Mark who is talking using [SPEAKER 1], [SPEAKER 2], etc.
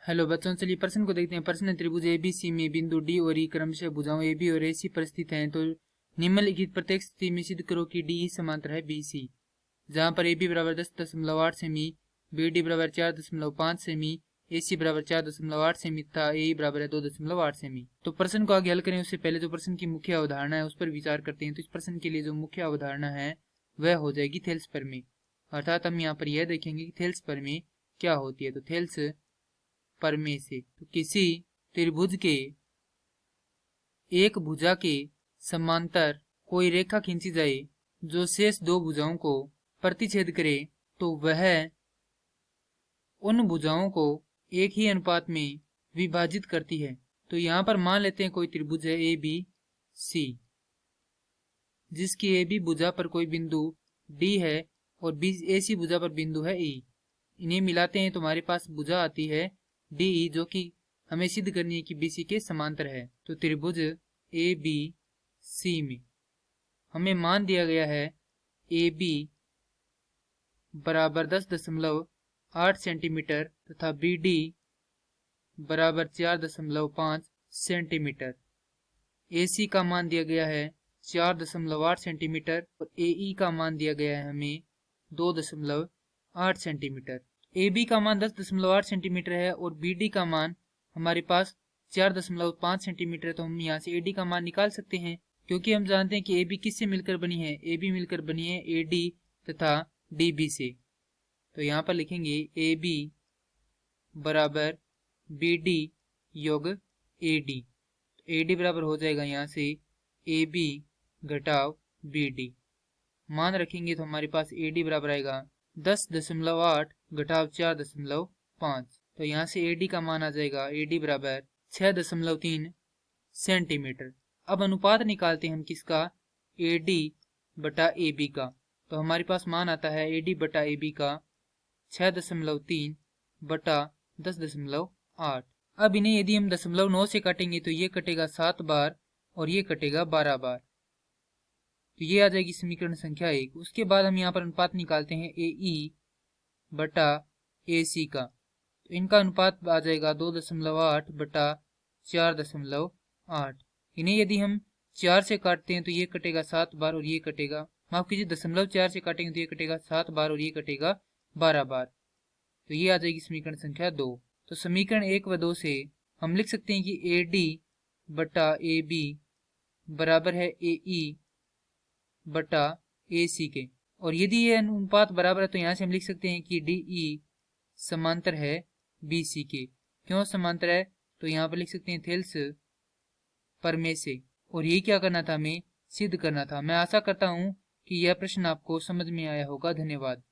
[SPEAKER 1] Hello बच्चों, चलिए प्रश्न को देखते हैं। प्रश्न त्रिभुज एबीसी में बिंदु डी और ई क्रमशः भुजाओं AB और AC पर स्थित हैं, तो निम्नलिखित प्रत्येक स्थिति में सिद्ध करो कि DE समांतर है BC। जहां पर AB बराबर 10.8 सेमी, BD बराबर 4.5 सेमी, AC बराबर 4.8 सेमी तथा AE बराबर है 2.8 सेमी। तो प्रश्न को आगे हल करें उससे पहले जो प्रश्न की मुख्य अवधारणा है उस पर विचार करते हैं। तो इस प्रश्न के लिए जो मुख्य अवधारणा है वह हो जाएगी थेल्स प्रमेय। अर्थात हम यहाँ पर यह देखेंगे कि थेल्स प्रमेय क्या होती है। तो थेल्स प्रमेय से तो किसी त्रिभुज के एक भुजा के समांतर कोई रेखा खींची जाए जो शेष दो भुजाओं को प्रतिच्छेद करे, तो वह उन भुजाओं को एक ही अनुपात में विभाजित करती है। तो यहाँ पर मान लेते हैं कोई त्रिभुज है ABC, जिसकी AB भुजा पर कोई बिंदु D है और AC भुजा पर बिंदु है E। इन्हें मिलाते हैं तो हमारे पास भुजा आती है DE, जो कि हमें सिद्ध करनी है कि BC के समांतर है। तो त्रिभुज ABC में हमें मान दिया गया है AB बराबर 10.8 सेंटीमीटर तथा BD बराबर 4.5 सेंटीमीटर। AC का मान दिया गया है 4.8 सेंटीमीटर और AE का मान दिया गया है हमें 2.8 सेंटीमीटर। AB का मान 10.8 सेंटीमीटर है और BD का मान हमारे पास 4.5 सेंटीमीटर है। तो हम यहाँ से AD का मान निकाल सकते हैं, क्योंकि हम जानते हैं कि AB किससे मिलकर बनी है। AB मिलकर बनी है AD तथा DB से। तो यहाँ पर लिखेंगे AB बराबर BD योग AD। AD बराबर हो जाएगा यहाँ से AB घटाव BD। मान रखेंगे तो हमारे पास AD बराबर आएगा 10.8 घटाव 4.5। तो यहाँ से AD का मान आ जाएगा AD बराबर 6.3 सेंटीमीटर। अब अनुपात निकालते हैं हम किसका, AD बटा AB का। तो हमारे पास मान आता है AD बटा AB का 6.3 बटा 10.8। अब इन्हें यदि हम 0.9 से काटेंगे तो ये कटेगा 7 बार और ये कटेगा 12 बार। तो ये आ जाएगी समीकरण संख्या 1। उसके बाद हम यहाँ पर अनुपात निकालते हैं AE बटा AC का। तो इनका अनुपात आ जाएगा 2.8 बटा 4.8। इन्हें यदि हम 4 से काटते हैं तो ये कटेगा 7 बार और ये कटेगा, माफ कीजिए 0.4 से काटेंगे तो ये कटेगा 7 बार और ये कटेगा 12 बार। तो ये आ जाएगी समीकरण संख्या 2। तो समीकरण 1 व 2 से हम लिख सकते हैं कि AD बटा AB बराबर है AE बटा AC के। और यदि ये अनुपात बराबर है तो यहाँ से हम लिख सकते हैं कि DE समांतर है BC के। क्यों समांतर है, तो यहाँ पर लिख सकते हैं थेल्स प्रमेय से। और ये क्या करना था, हमें सिद्ध करना था। मैं आशा करता हूँ कि यह प्रश्न आपको समझ में आया होगा। धन्यवाद।